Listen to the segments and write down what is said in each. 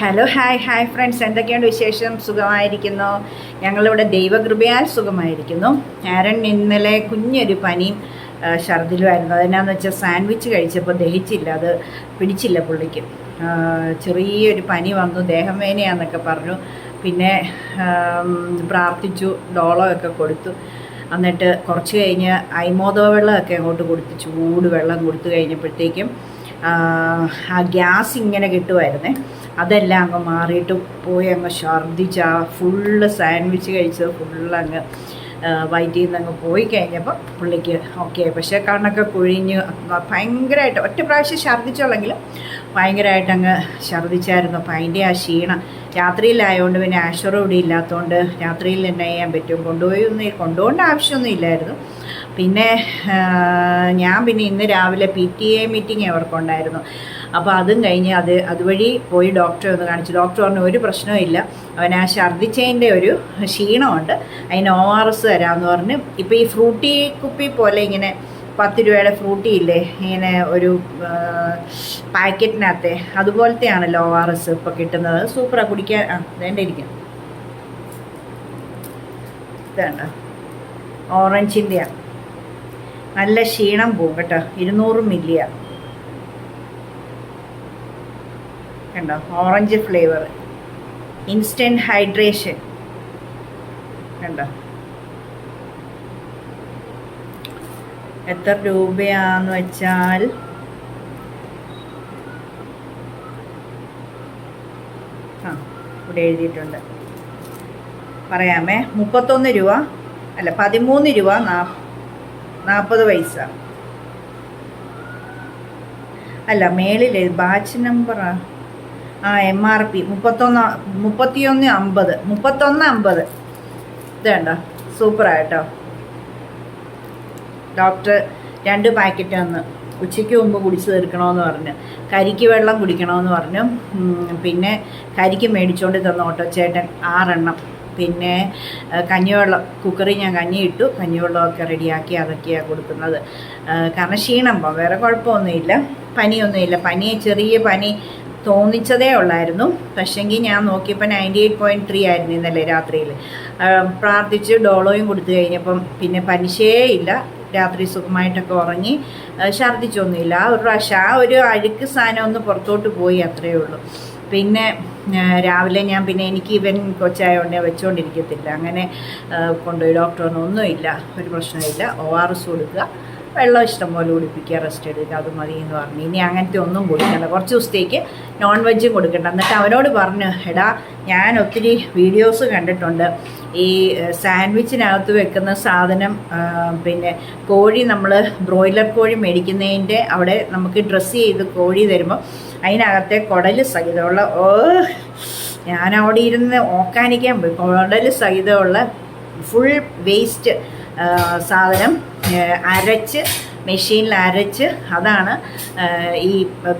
Hello hi friends, എന്തൊക്കെയുണ്ട് വിശേഷം? സുഖമായിരിക്കുന്നു. ഞങ്ങളിവിടെ ദൈവകൃപയാൽ സുഖമായിരിക്കുന്നു. ആരൺ ഇന്നലെ കുഞ്ഞൊരു പനിയും ഛർദിലുമായിരുന്നു. അതെന്നാന്ന് വെച്ചാൽ സാൻഡ്വിച്ച് കഴിച്ചപ്പോൾ ദഹിച്ചില്ല, അത് പിടിച്ചില്ല പുള്ളിക്ക്. ചെറിയൊരു പനി വന്നു, ദേഹം വേദനയാന്നൊക്കെ പറഞ്ഞു. പിന്നെ പ്രാർത്ഥിച്ചു, ഡോളോ ഒക്കെ കൊടുത്തു. എന്നിട്ട് കുറച്ച് കഴിഞ്ഞ് ഐമോദോ വെള്ളമൊക്കെ അങ്ങോട്ട് കൊടുത്ത്, ചൂട് വെള്ളം കൊടുത്തു കഴിഞ്ഞപ്പോഴത്തേക്കും ആ ഗ്യാസ് ഇങ്ങനെ കിട്ടുമായിരുന്നേ. അതെല്ലാം അങ്ങ് മാറിയിട്ട് പോയി അങ്ങ് ഛർദ്ദിച്ച് ആ ഫുള്ള് സാൻഡ്വിച്ച് കഴിച്ചത് ഫുള്ളങ്ങ് വയറ്റിൽ നിന്ന് അങ്ങ് പോയി കഴിഞ്ഞപ്പോൾ പുള്ളിക്ക് ഓക്കെ. പക്ഷേ കണ്ണൊക്കെ കുഴിഞ്ഞ് ഭയങ്കരമായിട്ട് ഒറ്റ പ്രാവശ്യം ഛർദ്ദിച്ചോളെങ്കിലും ഭയങ്കരമായിട്ട് അങ്ങ് ഛർദ്ദിച്ചായിരുന്നു. അപ്പം അതിൻ്റെ ആ ക്ഷീണം രാത്രിയിലായതുകൊണ്ട്, പിന്നെ ആശ്വരം ഇവിടെ ഇല്ലാത്തതുകൊണ്ട് രാത്രിയിൽ തന്നെ ചെയ്യാൻ പറ്റും. കൊണ്ടുപോകേണ്ട ആവശ്യമൊന്നും ഇല്ലായിരുന്നു. പിന്നെ ഞാൻ ഇന്ന് രാവിലെ PTA മീറ്റിംഗ് അവർക്കുണ്ടായിരുന്നു. അപ്പോൾ അതും കഴിഞ്ഞ് അതുവഴി പോയി ഡോക്ടറെ ഒന്ന് കാണിച്ചു. ഡോക്ടർ പറഞ്ഞു ഒരു പ്രശ്നവും, അവൻ ആ ഛർദ്ദിച്ചതിൻ്റെ ഒരു ക്ഷീണമുണ്ട്, അതിന് ORS തരാമെന്ന് പറഞ്ഞ്. ഇപ്പോൾ ഈ ഫ്രൂട്ടി കുപ്പി പോലെ ഇങ്ങനെ 10 രൂപയുടെ ഫ്രൂട്ടി ഇല്ലേ, ഇങ്ങനെ ഒരു പാക്കറ്റിനകത്തെ അതുപോലത്തെയാണല്ലോ ORS ഇപ്പോൾ കിട്ടുന്നത്. സൂപ്പറാണ് കുടിക്കാൻ. വേണ്ട ഇരിക്കും, ഇതാണ് ഓറഞ്ചിൻ്റെയാണ്. നല്ല ക്ഷീണം പോകും കേട്ടോ. 200 മില്ലിയാണ് കണ്ടോ, ഓറഞ്ച് ഫ്ലേവർ, ഇൻസ്റ്റൻറ്റ് ഹൈഡ്രേഷൻ കണ്ടോ. എത്ര രൂപയാന്ന് വെച്ചാൽ ഇവിടെ എഴുതിയിട്ടുണ്ട്, പറയാമേ. 31 രൂപ അല്ല 13 രൂപ 40 പൈസ. അല്ല മേളിൽ ബാച്ച് നമ്പറാ. MRP 31.50. ഇത് കണ്ടോ, സൂപ്പറായിട്ടോ. ഡോക്ടർ 2 പാക്കറ്റ് തന്ന് ഉച്ചയ്ക്ക് മുമ്പ് കുടിച്ച് തീർക്കണമെന്ന് പറഞ്ഞു. കരിക്ക് വെള്ളം കുടിക്കണമെന്ന് പറഞ്ഞു. പിന്നെ കരിക്ക് മേടിച്ചുകൊണ്ട് തന്നു ഓട്ടോ ചേട്ടൻ 6 എണ്ണം. പിന്നെ കഞ്ഞിവെള്ളം, കുക്കറിൽ ഞാൻ കഞ്ഞി ഇട്ടു, കഞ്ഞിവെള്ളമൊക്കെ റെഡിയാക്കി അതൊക്കെയാണ് കൊടുക്കുന്നത്. കാരണം ക്ഷീണം വേറെ കുഴപ്പമൊന്നുമില്ല, പനിയൊന്നുമില്ല. ചെറിയ പനി തോന്നിച്ചതേ ഉള്ളായിരുന്നു. പക്ഷെങ്കിൽ ഞാൻ നോക്കിയപ്പോൾ 98.3 ആയിരുന്നു ഇന്നലെ രാത്രിയിൽ. പ്രാർത്ഥിച്ച് ഡോളോയും കൊടുത്തു കഴിഞ്ഞപ്പം പിന്നെ പനിശേ ഇല്ല. രാത്രി സുഖമായിട്ടൊക്കെ ഉറങ്ങി, ഛർദ്ദിച്ചൊന്നുമില്ല. ഒരു പ്രാവശ്യം ആ ഒരു അഴുക്ക് സാധനം ഒന്ന് പുറത്തോട്ട് പോയി, അത്രയേ ഉള്ളൂ. പിന്നെ രാവിലെ ഞാൻ എനിക്ക് ഇവൻ കൊച്ചായതുകൊണ്ട് വെച്ചുകൊണ്ടിരിക്കത്തില്ല, അങ്ങനെ കൊണ്ടുപോയി. ഡോക്ടർ ഒന്നുമില്ല, ഒരു പ്രശ്നമില്ല, ORS കൊടുക്കുക, വെള്ളം ഇഷ്ടം പോലെ കുടിപ്പിക്കുക, റെസ്റ്റ് എടുക്കുക, അത് മതി എന്ന് പറഞ്ഞു. ഇനി അങ്ങനത്തെ ഒന്നും കൊടുക്കണ്ട, കുറച്ച് ദിവസത്തേക്ക് നോൺ വെജും കൊടുക്കണ്ട. എന്നിട്ട് അവനോട് പറഞ്ഞു, എടാ ഞാൻ ഒത്തിരി വീഡിയോസ് കണ്ടിട്ടുണ്ട്, ഈ സാൻഡ്വിച്ചിനകത്ത് വെക്കുന്ന സാധനം, പിന്നെ കോഴി നമ്മൾ ബ്രോയിലർ കോഴി മേടിക്കുന്നതിൻ്റെ അവിടെ നമുക്ക് ഡ്രസ്സ് ചെയ്ത് കോഴി തരുമ്പോൾ അതിനകത്തെ കുടൽ സഹിതമുള്ള ഞാൻ അവിടെ ഇരുന്ന് ഓക്കാനിക്കാൻ പോയി. കുടൽ സഹിതമുള്ള ഫുൾ വേസ്റ്റ് സാധനം മെഷീനിൽ അരച്ച് അതാണ് ഈ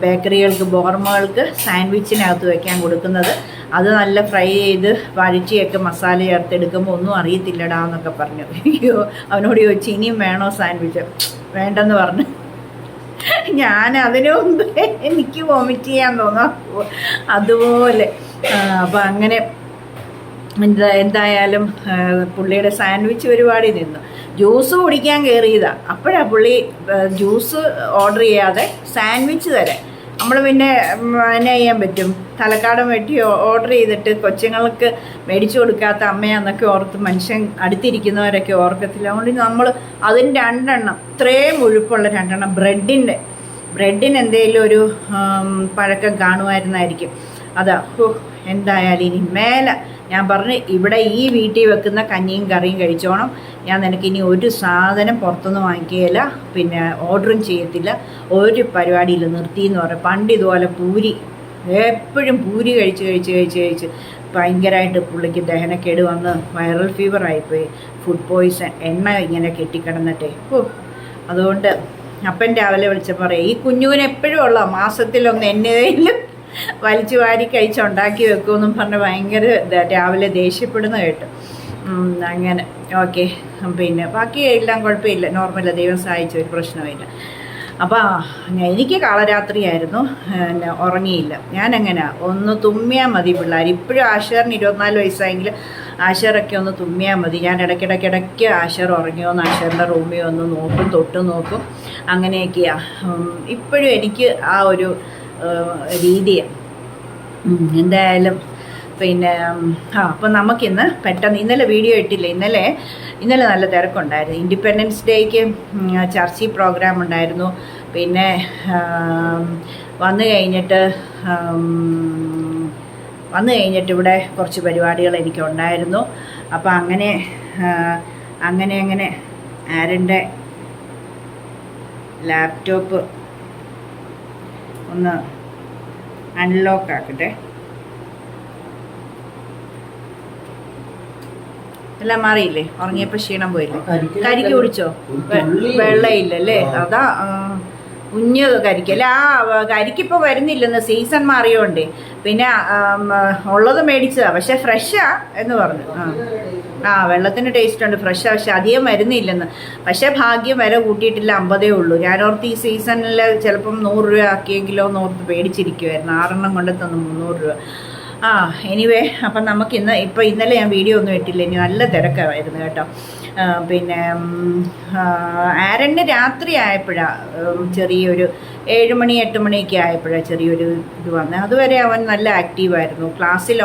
ബേക്കറികൾക്ക്, ബോർമകൾക്ക് സാൻഡ്വിച്ചിനകത്ത് വയ്ക്കാൻ കൊടുക്കുന്നത്. അത് നല്ല ഫ്രൈ ചെയ്ത് വഴറ്റിയൊക്കെ മസാല ചേർത്തെടുക്കുമ്പോൾ ഒന്നും അറിയത്തില്ലടാ എന്നൊക്കെ പറഞ്ഞു. അയ്യോ, അവനോട് ചോദിച്ചു ഇനിയും വേണോ സാൻഡ്വിച്ച്? വേണ്ടെന്ന് പറഞ്ഞു. ഞാൻ അതിനു മുമ്പ് എനിക്ക് വോമിറ്റ് ചെയ്യാൻ തോന്നാം അതുപോലെ. അപ്പം അങ്ങനെ എന്തായാലും പുള്ളിയുടെ സാൻഡ്വിച്ച് പരിപാടി നിന്നു. ജ്യൂസ് കുടിക്കാൻ കയറിയതാണ്. അപ്പോഴാണ് പുള്ളി ജ്യൂസ് ഓർഡർ ചെയ്യാതെ സാൻഡ്വിച്ച് തരാം. നമ്മൾ പിന്നെ എന്നാ ചെയ്യാൻ പറ്റും? തലക്കാടം വെട്ടി ഓർഡർ ചെയ്തിട്ട് കൊച്ചുങ്ങൾക്ക് മേടിച്ചു കൊടുക്കാത്ത അമ്മയാന്നൊക്കെ ഓർത്ത് മനുഷ്യൻ അടുത്തിരിക്കുന്നവരൊക്കെ ഓർക്കത്തില്ല. അതുകൊണ്ട് നമ്മൾ അതിന് 2 എണ്ണം, ഇത്രയും മുഴുപ്പുള്ള 2 എണ്ണം ബ്രെഡിന് എന്തെങ്കിലും ഒരു പഴക്കം കാണുമായിരുന്നായിരിക്കും. അതാ എന്തായാലും ഇനി മേലെ ഞാൻ പറഞ്ഞു, ഇവിടെ ഈ വീട്ടിൽ വെക്കുന്ന കഞ്ഞിയും കറിയും കഴിച്ചോണം. ഞാൻ നിനക്കിനി ഒരു സാധനം പുറത്തുനിന്ന് വാങ്ങിക്കുകയില്ല, പിന്നെ ഓർഡറും ചെയ്യത്തില്ല, ഒരു പരിപാടിയിൽ നിർത്തിയെന്ന് പറഞ്ഞു. പണ്ട് ഇതുപോലെ എപ്പോഴും പൂരി കഴിച്ച് ഭയങ്കരമായിട്ട് പുള്ളിക്ക് ദഹനക്കേട് വന്ന് വൈറൽ ഫീവറായിപ്പോയി, ഫുഡ് പോയിസൺ, എണ്ണ ഇങ്ങനെ കെട്ടിക്കിടന്നിട്ടേ. അതുകൊണ്ട് അപ്പൻ രാവിലെ വിളിച്ചപ്പോൾ പറയും, ഈ കുഞ്ഞുവിന് എപ്പോഴും ഉള്ള മാസത്തിലൊന്ന് എന്നേലും വലിച്ചു വാരി കഴിച്ചുണ്ടാക്കി വെക്കുമെന്നും പറഞ്ഞ് ഭയങ്കര രാവിലെ ദേഷ്യപ്പെടുന്ന കേട്ടു. അങ്ങനെ ഓക്കെ. പിന്നെ ബാക്കി എല്ലാം കുഴപ്പമില്ല, നോർമലാണ്, ദൈവം സഹായിച്ച ഒരു പ്രശ്നമില്ല. അപ്പോൾ എനിക്ക് കാളരാത്രിയായിരുന്നു, ഉറങ്ങിയില്ല. ഞാനങ്ങനെ ഒന്ന് തുമ്മിയാൽ മതി പിള്ളേർ. ഇപ്പോഴും ആഷറിന് 24 വയസ്സായെങ്കിൽ ആഷറൊക്കെ ഒന്ന് തുമ്മിയാൽ മതി. ഞാൻ ഇടയ്ക്കിടയ്ക്ക് ആഷർ ഉറങ്ങിയോന്ന് ആഷറിൻ്റെ റൂമിൽ ഒന്ന് നോക്കും, തൊട്ട് നോക്കും. അങ്ങനെയൊക്കെയാണ് ഇപ്പോഴും എനിക്ക് ആ ഒരു രീതിയാണ്. എന്തായാലും പിന്നെ അപ്പം നമുക്കിന്ന് പെട്ടെന്ന് ഇന്നലെ വീഡിയോ ഇട്ടില്ല. ഇന്നലെ നല്ല തിരക്കുണ്ടായിരുന്നു. ഇൻഡിപെൻഡൻസ് ഡേക്ക് ചർച്ചിൽ പ്രോഗ്രാം ഉണ്ടായിരുന്നു. പിന്നെ വന്നു കഴിഞ്ഞിട്ട് ഇവിടെ കുറച്ച് പരിപാടികൾ എനിക്കുണ്ടായിരുന്നു. അപ്പം അങ്ങനെ ആരൻ്റെ ലാപ്ടോപ്പ് ഒന്ന് അൺലോക്ക് ആക്കട്ടെ. എല്ലാം മാറിയില്ലേ? ഉറങ്ങിയപ്പോൾ ക്ഷീണം പോയില്ലേ? കരിക്ക് കുടിച്ചോ? വെള്ളയില്ലല്ലേ? അതാ കുഞ്ഞ് കരിക്കല്ലേ. കരിക്കിപ്പോൾ വരുന്നില്ലെന്ന്, സീസൺ മാറിയോണ്ടേ. പിന്നെ ഉള്ളത് മേടിച്ചതാണ്, പക്ഷെ ഫ്രഷാ എന്ന് പറഞ്ഞു. വെള്ളത്തിന് ടേസ്റ്റ് ഉണ്ട്, ഫ്രഷാ, പക്ഷെ അധികം വരുന്നില്ലെന്ന്. പക്ഷേ ഭാഗ്യം വില കൂട്ടിയിട്ടില്ല, 50 ഉള്ളൂ. ഞാനോർത്ത് ഈ സീസണിൽ ചിലപ്പം 100 രൂപ ആക്കിയെങ്കിലോ എന്നോർത്ത് പേടിച്ചിരിക്കുമായിരുന്നു. 6 കൊണ്ട് തന്നു 300 രൂപ. എനിവേ, അപ്പം നമുക്കിന്ന് ഇന്നലെ ഞാൻ വീഡിയോ ഒന്നും ഇട്ടില്ല. ഇനി നല്ല തിരക്കായിരുന്നു കേട്ടോ. പിന്നെ ആരൻ്റെ രാത്രി ആയപ്പോഴാണ് ചെറിയൊരു 7 മണി 8 മണിയൊക്കെ ആയപ്പോഴാണ് ചെറിയൊരു ഇത് വന്നത്. അതുവരെ അവൻ നല്ല ആക്റ്റീവായിരുന്നു.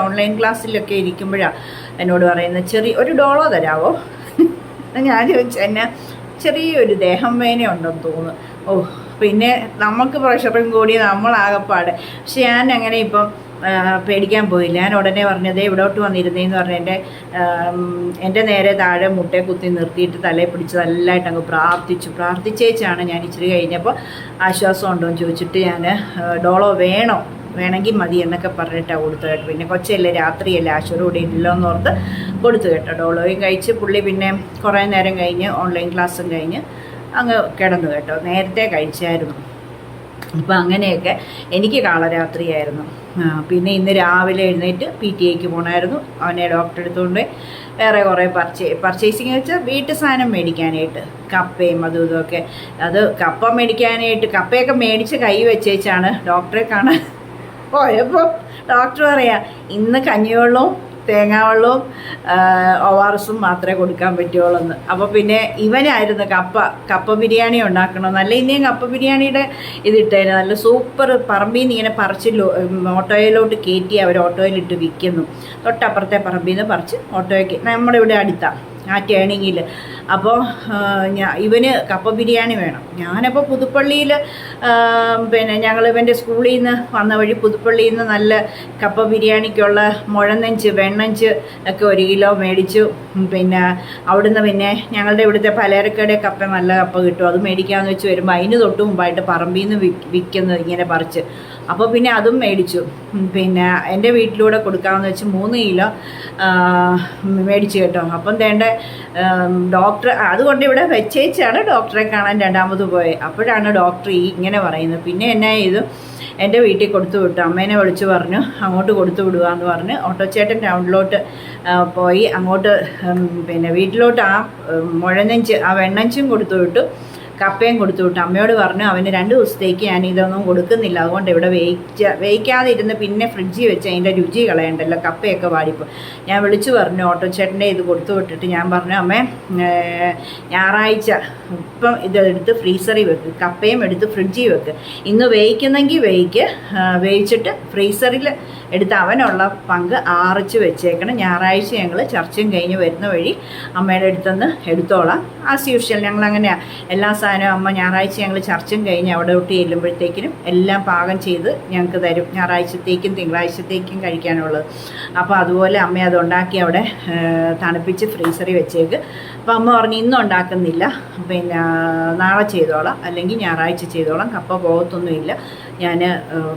ഓൺലൈൻ ക്ലാസ്സിലൊക്കെ ഇരിക്കുമ്പോഴാണ് എന്നോട് പറയുന്നത്, ഒരു ഡോളോ തരാമോ? ഞാൻ ചോദിച്ചു, എന്നെ ചെറിയൊരു ദേഹം വേദന ഉണ്ടെന്ന് തോന്നുന്നു. പിന്നെ നമുക്ക് പ്രഷറും കൂടി നമ്മളാകപ്പാട്. പക്ഷെ ഞാൻ അങ്ങനെ ഇപ്പം പേടിക്കാൻ പോയില്ല. ഞാൻ ഉടനെ പറഞ്ഞത് ഇവിടോട്ട് വന്നിരുന്നേന്ന് പറഞ്ഞ് എൻ്റെ നേരെ താഴെ മുട്ടയെ കുത്തി നിർത്തിയിട്ട് തലയെ പിടിച്ച് നല്ലതായിട്ട് അങ്ങ് പ്രാർത്ഥിച്ചേച്ചാണ് ഞാൻ ഇച്ചിരി കഴിഞ്ഞപ്പോൾ ആശ്വാസം ഉണ്ടോ എന്ന് ചോദിച്ചിട്ട് ഞാൻ ഡോളോ വേണമെങ്കിൽ മതി എന്നൊക്കെ പറഞ്ഞിട്ടാണ് കൊടുത്തു കേട്ടോ. പിന്നെ കൊച്ചല്ലേ, രാത്രിയല്ലേ, ആശുപത്രി ഇല്ലല്ലോ എന്നോർത്ത് കൊടുത്തു കേട്ടോ. ഡോളോയും കഴിച്ച് പുള്ളി പിന്നെ കുറേ നേരം കഴിഞ്ഞ് ഓൺലൈൻ ക്ലാസ്സും കഴിഞ്ഞ് അങ്ങ് കിടന്നു കേട്ടോ. നേരത്തെ കഴിച്ചായിരുന്നു. അപ്പം അങ്ങനെയൊക്കെ എനിക്ക് കാളരാത്രിയായിരുന്നു. പിന്നെ ഇന്ന് രാവിലെ എഴുന്നേറ്റ് PTA പോകണമായിരുന്നു. അവനെ ഡോക്ടറെ എടുത്തുകൊണ്ട് വേറെ കുറേ പർച്ചേസിങ് വെച്ചാൽ വീട്ടു സാധനം മേടിക്കാനായിട്ട്, കപ്പയും അതും ഇതൊക്കെ. കപ്പ മേടിക്കാനായിട്ട് കപ്പയൊക്കെ മേടിച്ച് കൈ വെച്ചേച്ചാണ് ഡോക്ടറെ കാണാൻ പോയപ്പോൾ ഡോക്ടർ പറയാം, ഇന്ന് കഞ്ഞിവെള്ളവും തേങ്ങാവെള്ളവും ORS മാത്രമേ കൊടുക്കാൻ പറ്റുള്ളൂ എന്ന്. അപ്പോൾ പിന്നെ ഇവനായിരുന്നു കപ്പ ബിരിയാണി ഉണ്ടാക്കണം. നല്ല ഇനിയും കപ്പ ബിരിയാണിയുടെ ഇതിട്ടേന് നല്ല സൂപ്പർ. പറമ്പിൽ നിന്ന് ഇങ്ങനെ പറിച്ച് ഓട്ടോയിലോട്ട് കയറ്റി അവർ ഓട്ടോയിലിട്ട് വിൽക്കുന്നു. തൊട്ടപ്പുറത്തെ പറമ്പിൽ നിന്ന് പറിച്ച് ഓട്ടോയ്ക്ക് നമ്മുടെ ഇവിടെ അടുത്താണ് ആ ടേണിങ്ങിൽ. അപ്പോൾ ഇവന് കപ്പ ബിരിയാണി വേണം. ഞാനപ്പോൾ പുതുപ്പള്ളിയിൽ പിന്നെ ഞങ്ങൾ ഇവൻ്റെ സ്കൂളിൽ നിന്ന് വന്ന വഴി പുതുപ്പള്ളിയിൽ നിന്ന് നല്ല കപ്പ ബിരിയാണിക്കുള്ള മുഴനെഞ്ച് വെണ്ണഞ്ച് ഒക്കെ 1 കിലോ മേടിച്ചു. പിന്നെ അവിടുന്ന് പിന്നെ ഞങ്ങളുടെ ഇവിടുത്തെ പലചരക്കയുടെ കപ്പ നല്ല കപ്പ കിട്ടും, അത് മേടിക്കാമെന്ന് വെച്ച് വരുമ്പോൾ അതിന് തൊട്ട് മുമ്പായിട്ട് പറമ്പിൽ നിന്ന് വിൽക്കുന്നത് ഇങ്ങനെ പറിച്ച്. അപ്പോൾ പിന്നെ അതും മേടിച്ചു. പിന്നെ എൻ്റെ വീട്ടിലൂടെ കൊടുക്കാമെന്ന് വെച്ച് 3 കിലോ മേടിച്ചു കേട്ടോ. അപ്പം ഡോക്ടർ അതുകൊണ്ട് ഇവിടെ വെച്ചേച്ചാണ് ഡോക്ടറെ കാണാൻ രണ്ടാമത് പോയത്. അപ്പോഴാണ് ഡോക്ടർ ഇങ്ങനെ പറയുന്നത്. പിന്നെ എന്നാ ചെയ്തു, എൻ്റെ വീട്ടിൽ കൊടുത്തു വിട്ടു. അമ്മേനെ വിളിച്ച് പറഞ്ഞു അങ്ങോട്ട് കൊടുത്തു വിടുക എന്ന് പറഞ്ഞ് ഓട്ടോച്ചേട്ടൻ ടൗണിലോട്ട് പോയി അങ്ങോട്ട് പിന്നെ വീട്ടിലോട്ട് ആ മുഴനെഞ്ച് ആ വെണ്ണഞ്ചും കൊടുത്തു വിട്ടു, കപ്പയും കൊടുത്തു വിട്ടു. അമ്മയോട് പറഞ്ഞു അവന് 2 ദിവസത്തേക്ക് ഞാൻ ഇതൊന്നും കൊടുക്കുന്നില്ല, അതുകൊണ്ട് ഇവിടെ വേവിക്കാതെ ഇരുന്ന് പിന്നെ ഫ്രിഡ്ജിൽ വെച്ച് അതിൻ്റെ രുചി കളയണ്ടല്ലോ, കപ്പയൊക്കെ വാടിപ്പോൾ. ഞാൻ വിളിച്ചു പറഞ്ഞു ഓട്ടോച്ചേട്ടൻ്റെ ഇത് കൊടുത്തു വിട്ടിട്ട് ഞാൻ പറഞ്ഞു, അമ്മേ ഞായറാഴ്ച ഇപ്പം ഇതെടുത്ത് ഫ്രീസറിൽ വെക്ക്, കപ്പയും എടുത്ത് ഫ്രിഡ്ജിൽ വെക്ക്, ഇന്ന് വേവിക്കുന്നെങ്കിൽ വേവിച്ചിട്ട് ഫ്രീസറിൽ എടുത്ത് അവനുള്ള പങ്ക് ആറിച്ച് വെച്ചേക്കണം. ഞായറാഴ്ച ഞങ്ങൾ ചർച്ചയും കഴിഞ്ഞ് വരുന്ന വഴി അമ്മയുടെ അടുത്തുനിന്ന് എടുത്തോളാം. ആസ് യൂഷ്വൽ ഞങ്ങൾ അങ്ങനെയാണ് എല്ലാ സാധനവും അമ്മ ഞായറാഴ്ച ഞങ്ങൾ ചർച്ചയും കഴിഞ്ഞ് അവിടോട്ട് ചെല്ലുമ്പോഴത്തേക്കിനും എല്ലാം പാകം ചെയ്ത് ഞങ്ങൾക്ക് തരും, ഞായറാഴ്ചത്തേക്കും തിങ്കളാഴ്ചത്തേക്കും കഴിക്കാനുള്ളത്. അപ്പോൾ അതുപോലെ അമ്മ അതുണ്ടാക്കി അവിടെ തണുപ്പിച്ച് ഫ്രീസറിൽ വെച്ചേക്ക്. അപ്പോൾ അമ്മ പറഞ്ഞു ഇന്നും ഉണ്ടാക്കുന്നില്ല, പിന്നെ നാളെ ചെയ്തോളാം, അല്ലെങ്കിൽ ഞായറാഴ്ച ചെയ്തോളാം, കപ്പ പോകത്തൊന്നുമില്ല, ഞാൻ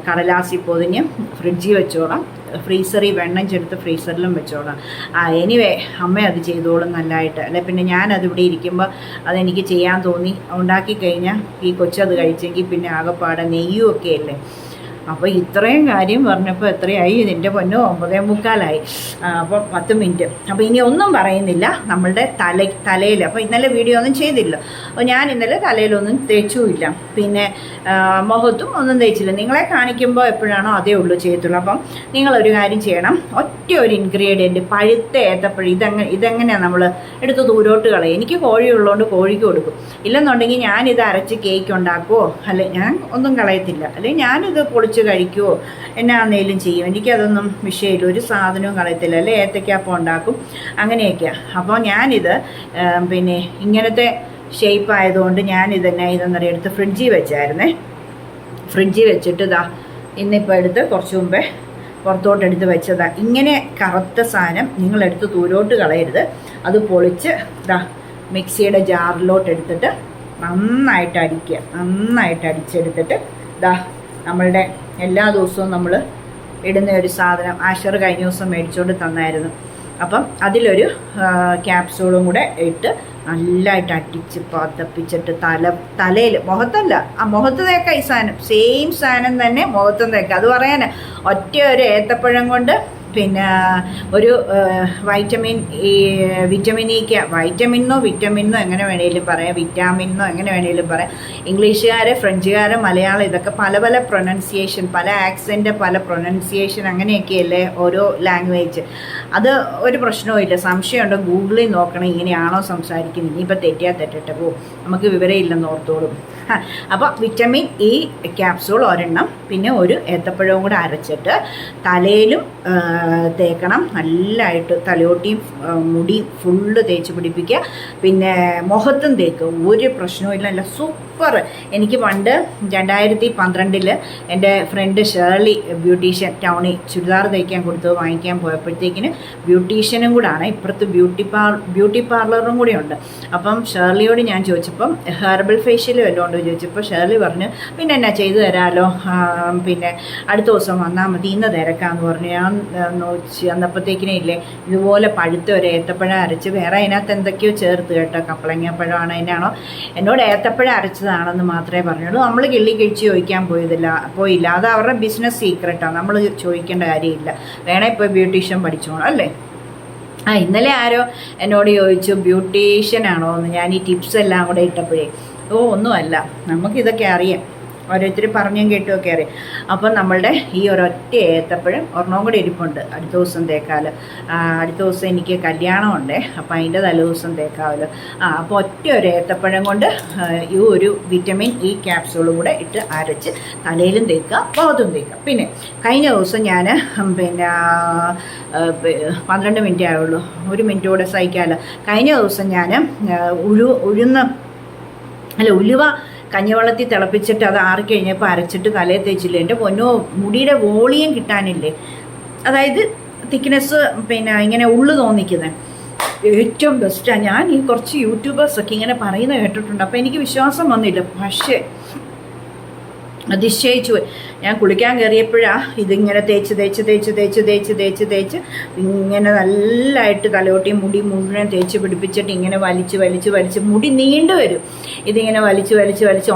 കടലാസിൽ പൊതിഞ്ഞ് ഫ്രിഡ്ജിൽ വെച്ചോളാം, ഫ്രീസറിൽ വെണ്ണഞ്ചെടുത്ത് ഫ്രീസറിലും വെച്ചോളാം. എനിവേ അമ്മ അത് ചെയ്തോളും നല്ലതായിട്ട്. അല്ലെ പിന്നെ ഞാനതിവിടെ ഇരിക്കുമ്പോൾ അതെനിക്ക് ചെയ്യാൻ തോന്നി, ഉണ്ടാക്കി കഴിഞ്ഞാൽ ഈ കൊച്ചത് കഴിച്ചെങ്കിൽ പിന്നെ ആകെപ്പാടെ നെയ്യും ഒക്കെ അല്ലേ. അപ്പോൾ ഇത്രയും കാര്യം പറഞ്ഞപ്പോൾ എത്രയായി? ഇതിൻ്റെ പൊന്നോ 9:45. അപ്പോൾ 10 മിനിറ്റ്. അപ്പോൾ ഇനി ഒന്നും പറയുന്നില്ല. നമ്മളുടെ തലയിൽ അപ്പോൾ ഇന്നലെ വീഡിയോ ഒന്നും ചെയ്തില്ല. അപ്പോൾ ഞാൻ ഇന്നലെ തലയിലൊന്നും തേച്ചുമില്ല, പിന്നെ മുഖത്തും ഒന്നും തേച്ചില്ല. നിങ്ങളെ കാണിക്കുമ്പോൾ എപ്പോഴാണോ അതേ ഉള്ളൂ ചെയ്യത്തുള്ളൂ. അപ്പം നിങ്ങളൊരു കാര്യം ചെയ്യണം. ഒറ്റ ഒരു ഇൻഗ്രീഡിയൻറ്റ്, പഴുത്ത ഏത്തപ്പഴം. ഇതെങ്ങനെയാണ് നമ്മൾ എടുത്ത് ദൂരോട്ട് കളയും. എനിക്ക് കോഴി ഉള്ളതുകൊണ്ട് കോഴിക്ക് കൊടുക്കും. ഇല്ലെന്നുണ്ടെങ്കിൽ ഞാനിത് അരച്ച് കേക്ക് ഉണ്ടാക്കുമോ, അല്ലെ ഞാൻ ഒന്നും കളയത്തില്ല, അല്ലെങ്കിൽ ഞാനിത് പൊളിച്ച് കഴിക്കുമോ, എന്നാന്നേലും ചെയ്യും. എനിക്കതൊന്നും വിഷയമില്ല, ഒരു സാധനവും കളയത്തില്ല. അല്ലെ ഏത്തയ്ക്കാപ്പം ഉണ്ടാക്കും, അങ്ങനെയൊക്കെയാണ്. അപ്പോൾ ഞാനിത് പിന്നെ ഇങ്ങനത്തെ ഷേപ്പ് ആയതുകൊണ്ട് ഇതെന്നറിയാം എടുത്ത് ഫ്രിഡ്ജിൽ വെച്ചായിരുന്നേ. ഫ്രിഡ്ജിൽ വെച്ചിട്ട് ഇന്നിപ്പോൾ എടുത്ത് കുറച്ച് മുമ്പേ പുറത്തോട്ടെടുത്ത് വെച്ചതാണ്. ഇങ്ങനെ കറുത്ത സാധനം നിങ്ങളെടുത്ത് ദൂരോട്ട് കളയരുത്. അത് പൊളിച്ച് മിക്സിയുടെ ജാറിലോട്ട് എടുത്തിട്ട് നന്നായിട്ട് അടിക്കുക. നന്നായിട്ട് അടിച്ചെടുത്തിട്ട് നമ്മളുടെ എല്ലാ ദിവസവും നമ്മൾ ഇടുന്ന ഒരു സാധനം ആഷർ കഴിഞ്ഞ ദിവസം മേടിച്ചുകൊണ്ട് തന്നായിരുന്നു. അപ്പം അതിലൊരു ക്യാപ്സൂളും കൂടെ ഇട്ട് നല്ലതായിട്ട് അടിച്ച് പതപ്പിച്ചിട്ട് തലയിൽ, മുഖത്തല്ല, മുഖത്ത് തേക്കാം. ഈ സാധനം സെയിം സാധനം തന്നെ മുഖത്തും തേക്കാം. അത് പറയാൻ ഒറ്റ ഒരു ഏത്തപ്പഴം കൊണ്ട് പിന്നെ ഒരു വിറ്റമിൻ ഇക്ക്, വിറ്റമിന്നോ എങ്ങനെ വേണേലും പറയാം, വിറ്റാമിന്നോ എങ്ങനെ വേണേലും പറയാം. ഇംഗ്ലീഷുകാർ, ഫ്രഞ്ചുകാർ, മലയാളം ഇതൊക്കെ പല പല പ്രൊനൗൺസിയേഷൻ, പല ആക്സെൻറ്റ്, പല പ്രൊനൗൺസിയേഷൻ, അങ്ങനെയൊക്കെയല്ലേ ഓരോ ലാംഗ്വേജ്. അത് ഒരു പ്രശ്നവും ഇല്ല. സംശയമുണ്ടോ ഗൂഗിളിൽ നോക്കണം, ഇങ്ങനെയാണോ സംസാരിക്കുന്നത്. ഇനിയിപ്പോൾ തെറ്റട്ടെ നമുക്ക് വിവരമില്ലെന്ന് ഓർത്തോളും. അപ്പോൾ വിറ്റമിൻ ഇ ക്യാപ്സൂൾ ഒരെണ്ണം, പിന്നെ ഒരു ഏത്തപ്പഴവും കൂടെ അരച്ചിട്ട് തലയിലും തേക്കണം. നല്ലതായിട്ട് തലയോട്ടിയും മുടിയും ഫുള്ള് തേച്ച് പിടിപ്പിക്കുക. പിന്നെ മുഖത്തും തേക്കുക. ഒരു പ്രശ്നവും ഇല്ല. നല്ല സൂപ്പർ. എനിക്ക് പണ്ട് 2012 എൻ്റെ ഫ്രണ്ട് ഷേർലി ബ്യൂട്ടീഷ്യൻ ടൗണിൽ ചുരിദാർ തയ്ക്കാൻ കൊടുത്ത് വാങ്ങിക്കാൻ പോയപ്പോഴത്തേക്കിന് ബ്യൂട്ടീഷ്യനും കൂടാണ്, ഇപ്പുറത്ത് ബ്യൂട്ടി പാർലറും കൂടെ ഉണ്ട്. അപ്പം ഷേർലിയോട് ഞാൻ ചോദിച്ചപ്പം ഹെർബൽ ഫേഷ്യൽ വല്ലതും ഉണ്ടോ ചോദിച്ചപ്പോൾ ഷേർലി പറഞ്ഞു പിന്നെ എന്നാ ചെയ്തു തരാമല്ലോ, പിന്നെ അടുത്ത ദിവസം വന്നാൽ മതി, ഇന്ന് തിരക്കാമെന്ന് പറഞ്ഞു. ഞാൻ അന്നപ്പോഴത്തേക്കിനേ ഇല്ലേ ഇതുപോലെ പഴുത്ത ഒരു ഏത്തപ്പഴം അരച്ച്, വേറെ അതിനകത്ത് എന്തൊക്കെയോ ചേർത്ത് കേട്ടോ, കപ്പളങ്ങപ്പഴമാണ് അതിനാണോ, എന്നോട് ഏത്തപ്പഴം അരച്ചതാണെന്ന് മാത്രമേ പറഞ്ഞുള്ളൂ. നമ്മൾ കിള്ളി കഴിച്ച് ചോദിക്കാൻ പോയില്ല. അത് അവരുടെ ബിസിനസ് സീക്രട്ടാണ്, നമ്മൾ ചോദിക്കേണ്ട കാര്യമില്ല. വേണേ ഇപ്പോൾ ബ്യൂട്ടീഷ്യൻ പഠിച്ചോണം അല്ലേ. ഇന്നലെ ആരോ എന്നോട് ചോദിച്ചു ബ്യൂട്ടീഷ്യനാണോ എന്ന്. ഞാൻ ഈ ടിപ്സ് എല്ലാം കൂടെ ഇട്ടപ്പോഴേ ഒന്നുമല്ല, നമുക്കിതൊക്കെ അറിയാം, ഓരോരുത്തർ പറഞ്ഞും കേട്ടുമൊക്കെ അറിയാം. അപ്പം നമ്മളുടെ ഈ ഒരൊറ്റ ഏത്തപ്പഴം ഒരെണ്ണം കൂടെ ഇരിപ്പുണ്ട്, അടുത്ത ദിവസം തേക്കാമല്ലോ. അടുത്ത ദിവസം എനിക്ക് കല്യാണമുണ്ട്, അപ്പം അതിൻ്റെ തലേ ദിവസം തേക്കാമല്ലോ. അപ്പോൾ ഒറ്റ ഒരു ഏത്തപ്പഴം കൊണ്ട് ഈ ഒരു വിറ്റമിൻ ഇ ക്യാപ്സൂളും കൂടെ ഇട്ട് അരച്ച് തലയിലും തേക്കുക, മുഖത്തും തേക്കുക. പിന്നെ കഴിഞ്ഞ ദിവസം ഞാൻ പിന്നെ 12 മിനിറ്റേ ആയുള്ളൂ, 1 മിനിറ്റ് കൂടെ സഹിക്കാമല്ലോ. കഴിഞ്ഞ ദിവസം ഞാൻ ഉലുവ കഞ്ഞിവെള്ളത്തിൽ തിളപ്പിച്ചിട്ട് അത് ആറിക്കഴിഞ്ഞപ്പോൾ അരച്ചിട്ട് തലയിൽ തേച്ചില്ലേ. എൻ്റെ പൊന്നോ, മുടിയുടെ വോളിയം കിട്ടാനില്ലേ, അതായത് തിക്നെസ്, പിന്നെ ഇങ്ങനെ ഉള്ളു തോന്നിക്കുന്നത് ഏറ്റവും ബെസ്റ്റാണ്. ഞാൻ ഈ കുറച്ച് യൂട്യൂബേഴ്സൊക്കെ ഇങ്ങനെ പറയുന്നത് കേട്ടിട്ടുണ്ട്. അപ്പോൾ എനിക്ക് വിശ്വാസം വന്നില്ല, പക്ഷേ അതിശയിച്ചു പോയി. ഞാൻ കുളിക്കാൻ കയറിയപ്പോഴാണ് ഇതിങ്ങനെ തേച്ച് ഇങ്ങനെ നല്ലതായിട്ട് തലയോട്ടിയും മുടി മുഴുവൻ തേച്ച് പിടിപ്പിച്ചിട്ട് ഇങ്ങനെ വലിച്ച് മുടി നീണ്ടു വരും. ഇതിങ്ങനെ വലിച്ച്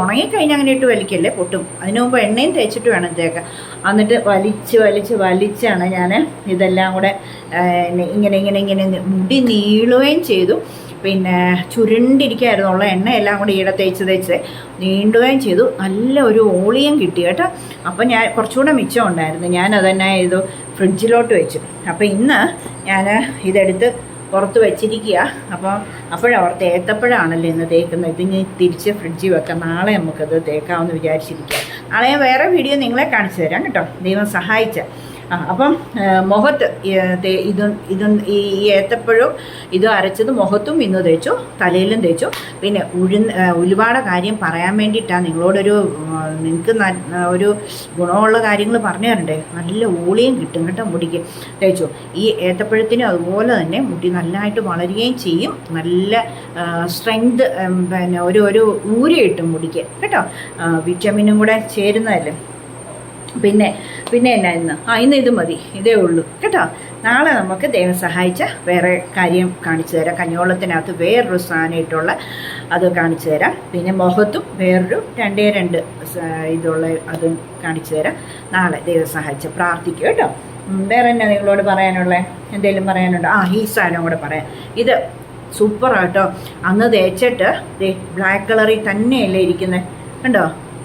ഉണങ്ങിക്കഴിഞ്ഞാൽ അങ്ങനെ ഇട്ട് വലിക്കല്ലേ, പൊട്ടും. അതിന് മുമ്പ് എണ്ണയും തേച്ചിട്ട് വേണം തേക്കാൻ. എന്നിട്ട് വലിച്ചാണ് ഞാൻ ഇതെല്ലാം കൂടെ ഇങ്ങനെ മുടി നീളുകയും ചെയ്തു. പിന്നെ ചുരുണ്ടിരിക്കുകയായിരുന്നു, ഉള്ള എണ്ണയെല്ലാം കൂടി ഈടെ തേച്ച് നീണ്ടുകയും ചെയ്തു. നല്ല ഒരു ഓളിയം കിട്ടി കേട്ടോ. അപ്പം ഞാൻ കുറച്ചുകൂടെ മിച്ചം ഉണ്ടായിരുന്നു, ഞാനതന്നെ ഇത് ഫ്രിഡ്ജിലോട്ട് വെച്ചു. അപ്പോൾ ഇന്ന് ഞാൻ ഇതെടുത്ത് പുറത്ത് വെച്ചിരിക്കുക. അപ്പോഴവിടുത്തെ ഏത്തപ്പഴമാണല്ലോ ഇന്ന് തേക്കുന്നത്. ഇതിന് തിരിച്ച് ഫ്രിഡ്ജിൽ വെക്കാം, നാളെ നമുക്കത് തേക്കാമെന്ന് വിചാരിച്ചിരിക്കുക. നാളെ ഞാൻ വേറെ വീഡിയോ നിങ്ങളെ കാണിച്ചു തരാം കേട്ടോ, ദൈവം സഹായിച്ച. അപ്പം മുഖത്ത് ഈ ഏത്തപ്പഴവും ഇത് അരച്ചത് മുഖത്തും ഇന്ന് തേച്ചു, തലയിലും തേച്ചു. പിന്നെ ഉലുവയുടെ കാര്യം പറയാൻ വേണ്ടിയിട്ടാണ് നിങ്ങൾക്ക് ഒരു ഗുണമുള്ള കാര്യങ്ങൾ പറഞ്ഞു തരണ്ടേ. നല്ല ഓളിയും കിട്ടും കേട്ടോ മുടിക്ക് തേച്ചു. ഈ ഏത്തപ്പഴത്തിനും അതുപോലെ തന്നെ മുടി നല്ലതായിട്ട് വളരുകയും ചെയ്യും, നല്ല സ്ട്രെങ്ത്, പിന്നെ ഒരു ഊരി കിട്ടും മുടിക്ക് കേട്ടോ. വിറ്റമിനും കൂടെ ചേരുന്നതല്ലേ. പിന്നെ പിന്നെ എന്നാ ഇന്ന് ഇത് മതി, ഇതേ ഉള്ളൂ കേട്ടോ. നാളെ നമുക്ക് ദൈവം സഹായിച്ച വേറെ കാര്യം കാണിച്ചു തരാം. കഞ്ഞോളത്തിനകത്ത് വേറൊരു സാധനമായിട്ടുള്ള അത് കാണിച്ചു തരാം. പിന്നെ മുഖത്തും വേറൊരു 2 ഇതുള്ള അതും കാണിച്ചു തരാം. നാളെ ദൈവം സഹായിച്ച പ്രാർത്ഥിക്കുക കേട്ടോ. വേറെ എന്നാ നിങ്ങളോട് പറയാനുള്ളത്? എന്തെങ്കിലും പറയാനുണ്ടോ? ഈ സാധനം കൂടെ പറയാം. ഇത് സൂപ്പറാട്ടോ. അന്ന് തേച്ചിട്ട് ബ്ലാക്ക് കളറിൽ തന്നെയല്ലേ ഇരിക്കുന്നത്, കണ്ടോ?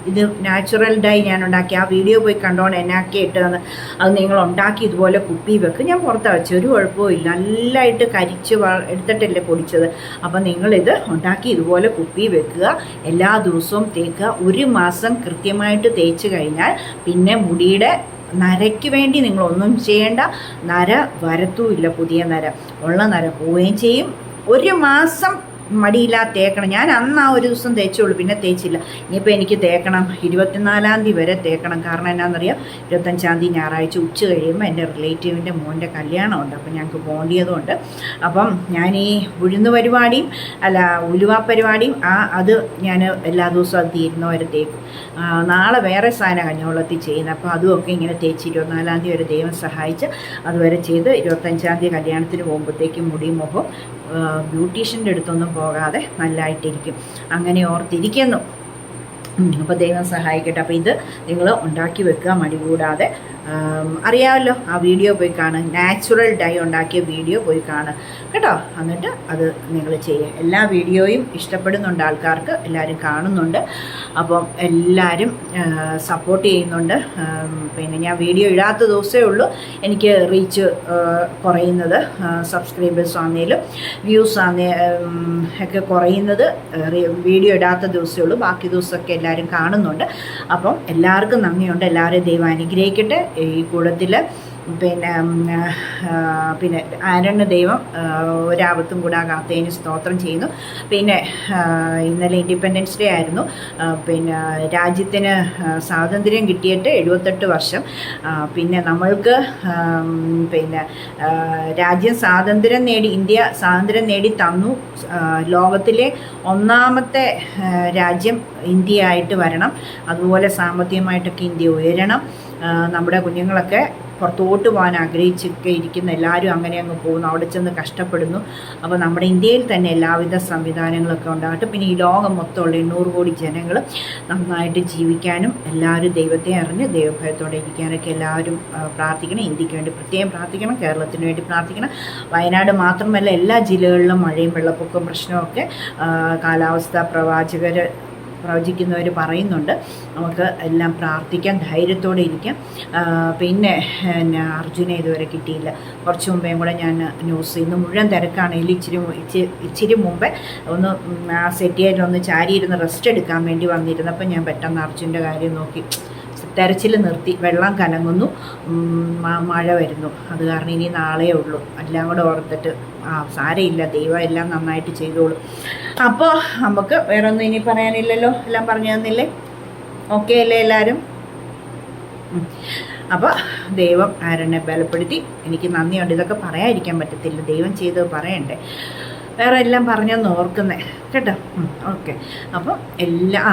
ഇത് നാച്ചുറൽ ഡൈ ഞാൻ ഉണ്ടാക്കി. ആ വീഡിയോ പോയി കണ്ടോണ്ട് എന്നാക്കി ഇട്ടതെന്ന്. അത് നിങ്ങൾ ഉണ്ടാക്കി ഇതുപോലെ കുപ്പി വെക്കും. ഞാൻ പുറത്ത് വെച്ച് ഒരു കുഴപ്പവും ഇല്ല. നല്ലതായിട്ട് കരിച്ച് എടുത്തിട്ടല്ലേ പൊടിച്ചത്. അപ്പം നിങ്ങളിത് ഉണ്ടാക്കി ഇതുപോലെ കുപ്പി വെക്കുക. എല്ലാ ദിവസവും തേക്കുക. 1 മാസം കൃത്യമായിട്ട് തേച്ച് കഴിഞ്ഞാൽ പിന്നെ മുടിയുടെ നരയ്ക്ക് വേണ്ടി നിങ്ങളൊന്നും ചെയ്യേണ്ട. നര വരത്തുമില്ല. പുതിയ നര ഉള്ള നര പോവുകയും ചെയ്യും. 1 മാസം മടിയില്ലാതെ തേക്കണം. ഞാൻ അന്ന് ആ ഒരു ദിവസം തേച്ചുള്ളൂ, പിന്നെ തേച്ചില്ല. ഇനിയിപ്പോൾ എനിക്ക് തേക്കണം. 24-ാം തീയതി വരെ തേക്കണം. കാരണം എന്നാണെന്നറിയാം, 25-ാം തീയതി ഞായറാഴ്ച ഉച്ച കഴിയുമ്പോൾ എൻ്റെ റിലേറ്റീവിൻ്റെ മോൻ്റെ കല്യാണമുണ്ട്. അപ്പം ഞങ്ങൾക്ക് പോകേണ്ടതുകൊണ്ട് അപ്പം ഞാൻ ഈ ഉഴുന്ന് പരിപാടിയും ഉലുവ പരിപാടിയും അത് ഞാൻ എല്ലാ ദിവസവും അത് തീരുന്നവരെ തേക്കും. നാളെ വേറെ സാധനം കഞ്ഞോളത്തിൽ ചെയ്യുന്നത്. അപ്പോൾ അതുമൊക്കെ ഇങ്ങനെ തേച്ച് 24-ാം തീയതി വരെ ദൈവം സഹായിച്ച് അതുവരെ ചെയ്ത് 25-ാം തീയതി കല്യാണത്തിന് പോകുമ്പോഴത്തേക്കും മുടിയും മുഖവും ബ്യൂട്ടീഷ്യൻ്റെ അടുത്തൊന്നും പോകാതെ നല്ലതായിട്ടിരിക്കും. അങ്ങനെ ഓർത്തിരിക്കുന്നു. അപ്പോൾ ദൈവം സഹായിക്കട്ടെ. അപ്പോൾ ഇത് നിങ്ങൾ ഉണ്ടാക്കി വെക്കുക മടി കൂടാതെ. അറിയാമല്ലോ, ആ വീഡിയോ പോയി കാണുക. നാച്ചുറൽ ഡൈ ഉണ്ടാക്കിയ വീഡിയോ പോയി കാണുക കേട്ടോ. എന്നിട്ട് അത് നിങ്ങൾ ചെയ്യുക. എല്ലാ വീഡിയോയും ഇഷ്ടപ്പെടുന്നുണ്ട് ആൾക്കാർക്ക്, എല്ലാവരും കാണുന്നുണ്ട്. അപ്പം എല്ലാവരും സപ്പോർട്ട് ചെയ്യുന്നുണ്ട്. പിന്നെ ഞാൻ വീഡിയോ ഇടാത്ത ദിവസമേ ഉള്ളൂ എനിക്ക് റീച്ച് കുറയുന്നത്. സബ്സ്ക്രൈബേഴ്സ് ആണെങ്കിലും വ്യൂസ് ഒക്കെ കുറയുന്നത് വീഡിയോ ഇടാത്ത ദിവസമേ ഉള്ളൂ. ബാക്കി ദിവസമൊക്കെ എല്ലാവരും കാണുന്നുണ്ട്. അപ്പം എല്ലാവർക്കും നന്ദിയുണ്ട്. എല്ലാവരെയും ദൈവം അനുഗ്രഹിക്കട്ടെ. ഈ കൂടത്തിൽ പിന്നെ ആരണ്യ ദൈവം ഒരാപത്തും കൂടാകാത്തതിന് സ്തോത്രം ചെയ്യുന്നു. പിന്നെ ഇന്നലെ ഇൻഡിപെൻഡൻസ് ഡേ ആയിരുന്നു. പിന്നെ രാജ്യത്തിന് സ്വാതന്ത്ര്യം കിട്ടിയിട്ട് 78 വർഷം. പിന്നെ നമ്മൾക്ക് പിന്നെ രാജ്യം സ്വാതന്ത്ര്യം നേടി, ഇന്ത്യ സ്വാതന്ത്ര്യം നേടി തന്നു. ലോകത്തിലെ 1ാമത്തെ രാജ്യം ഇന്ത്യ ആയിട്ട് വരണം. അതുപോലെ സാമ്പത്തികമായിട്ടൊക്കെ ഇന്ത്യ ഉയരണം. നമ്മുടെ കുഞ്ഞുങ്ങളൊക്കെ പുറത്തോട്ട് പോകാൻ ആഗ്രഹിച്ചൊക്കെ ഇരിക്കുന്ന എല്ലാവരും അങ്ങനെ അങ്ങ് പോകുന്നു, അവിടെ ചെന്ന് കഷ്ടപ്പെടുന്നു. അപ്പോൾ നമ്മുടെ ഇന്ത്യയിൽ തന്നെ എല്ലാവിധ സംവിധാനങ്ങളൊക്കെ ഉണ്ടാകട്ടെ. പിന്നെ ഈ ലോകം മൊത്തമുള്ള 800 കോടി ജനങ്ങൾ നന്നായിട്ട് ജീവിക്കാനും എല്ലാവരും ദൈവത്തെ അറിഞ്ഞ് ദൈവഭയത്തോടെ ഇരിക്കാനൊക്കെ എല്ലാവരും പ്രാർത്ഥിക്കണം. ഇന്ത്യക്ക് വേണ്ടി പ്രത്യേകം പ്രാർത്ഥിക്കണം. കേരളത്തിന് വേണ്ടി പ്രാർത്ഥിക്കണം. വയനാട് മാത്രമല്ല എല്ലാ ജില്ലകളിലും മഴയും വെള്ളപ്പൊക്കവും പ്രശ്നമൊക്കെ കാലാവസ്ഥാ പ്രവചിക്കുന്നവർ പറയുന്നുണ്ട്. നമുക്ക് എല്ലാം പ്രാർത്ഥിക്കാം, ധൈര്യത്തോടെ ഇരിക്കാം. പിന്നെ അർജുനെ ഇതുവരെ കിട്ടിയില്ല. കുറച്ച് മുമ്പേ കൂടെ ഞാൻ ന്യൂസ്, ഇന്ന് മുഴുവൻ തിരക്കാണെങ്കിൽ ഇച്ചിരി മുമ്പേ ഒന്ന് സെറ്റിയായിട്ടൊന്ന് ചാരിയിരുന്ന് റെസ്റ്റ് എടുക്കാൻ വേണ്ടി വന്നിരുന്നപ്പോൾ ഞാൻ പെട്ടെന്ന് അർജുൻ്റെ കാര്യം നോക്കി തെരച്ചിൽ നിർത്തി. വെള്ളം കലങ്ങുന്നു, മഴ വരുന്നു. അത് കാരണം ഇനി നാളെ ഉള്ളൂ. എല്ലാം കൂടെ ഓർത്തിട്ട് സാരമില്ല, ദൈവം എല്ലാം നന്നായിട്ട് ചെയ്തോളും. അപ്പോൾ നമുക്ക് വേറെ ഒന്നും ഇനി പറയാനില്ലല്ലോ, എല്ലാം പറഞ്ഞു തന്നില്ലേ? ഓക്കെ അല്ലേ എല്ലാവരും? അപ്പോൾ ദൈവം ആരെന്നെ ബലപ്പെടുത്തി. എനിക്ക് നന്ദിയുണ്ട്. ഇതൊക്കെ പറയാതിരിക്കാൻ പറ്റത്തില്ല, ദൈവം ചെയ്തത് പറയണ്ടേ. വേറെ എല്ലാം പറഞ്ഞൊന്ന് ഓർക്കുന്നേ കേട്ടോ. ഓക്കെ. അപ്പോൾ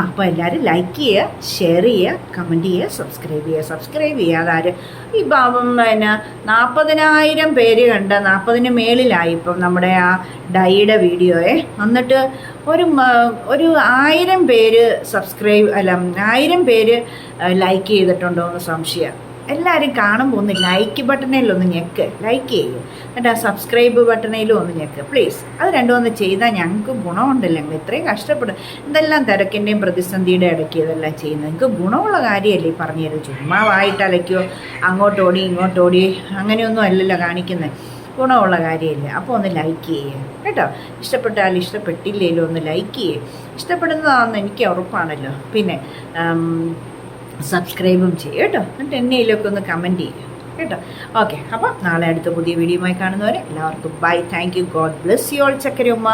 അപ്പോൾ എല്ലാവരും ലൈക്ക് ചെയ്യുക, ഷെയർ ചെയ്യുക, കമൻറ്റ് ചെയ്യുക, സബ്സ്ക്രൈബ് ചെയ്യുക. അതാരും ഈ പിന്നെ 40,000 പേര് കണ്ട 40-ന് മേളിലായി ഇപ്പം നമ്മുടെ ആ ഡൈയുടെ വീഡിയോയെ. എന്നിട്ട് ഒരു 1000 പേര് 1000 പേര് ലൈക്ക് ചെയ്തിട്ടുണ്ടോ എന്ന് സംശയം. എല്ലാവരും കാണുമ്പോൾ ഒന്ന് ലൈക്ക് ബട്ടണിലൊന്ന് ഞെക്ക്, ലൈക്ക് ചെയ്യും. എന്നിട്ട് ആ സബ്സ്ക്രൈബ് ബട്ടണിലും ഒന്ന് ഞെക്ക് പ്ലീസ്. അത് രണ്ടും ഒന്ന് ചെയ്താൽ ഞങ്ങൾക്ക് ഗുണമുണ്ടല്ലോ. ഞങ്ങൾ ഇത്രയും കഷ്ടപ്പെടും. എന്തെല്ലാം തിരക്കിൻ്റെയും പ്രതിസന്ധിയുടെ ഇടയ്ക്ക് ഇതെല്ലാം ചെയ്യുന്നത് നിങ്ങൾക്ക് ഗുണമുള്ള കാര്യമല്ലേ ഈ പറഞ്ഞു തരും. ചുമ്മാ വായിട്ട് അലയ്ക്കോ, അങ്ങോട്ടോടി ഇങ്ങോട്ടോടി അങ്ങനെയൊന്നും അല്ലല്ലോ കാണിക്കുന്നത്. ഗുണമുള്ള കാര്യമില്ല. അപ്പോൾ ഒന്ന് ലൈക്ക് ചെയ്യുക കേട്ടോ. ഇഷ്ടപ്പെട്ടാലും ഇഷ്ടപ്പെട്ടില്ലേലും ഒന്ന് ലൈക്ക് ചെയ്യുക. ഇഷ്ടപ്പെടുന്നതാണെന്ന് എനിക്ക് ഉറപ്പാണല്ലോ. പിന്നെ സബ്സ്ക്രൈബും ചെയ്യും കേട്ടോ. എന്നിട്ട് എന്നയിലൊക്കെ ഒന്ന് കമൻറ്റ് ചെയ്യുക കേട്ടോ. ഓക്കെ. അപ്പോൾ നാളെ അടുത്ത പുതിയ വീഡിയോയുമായി കാണുന്നവരെ എല്ലാവർക്കും bye. Thank you. God bless you all. ചക്കരയുമ്മ.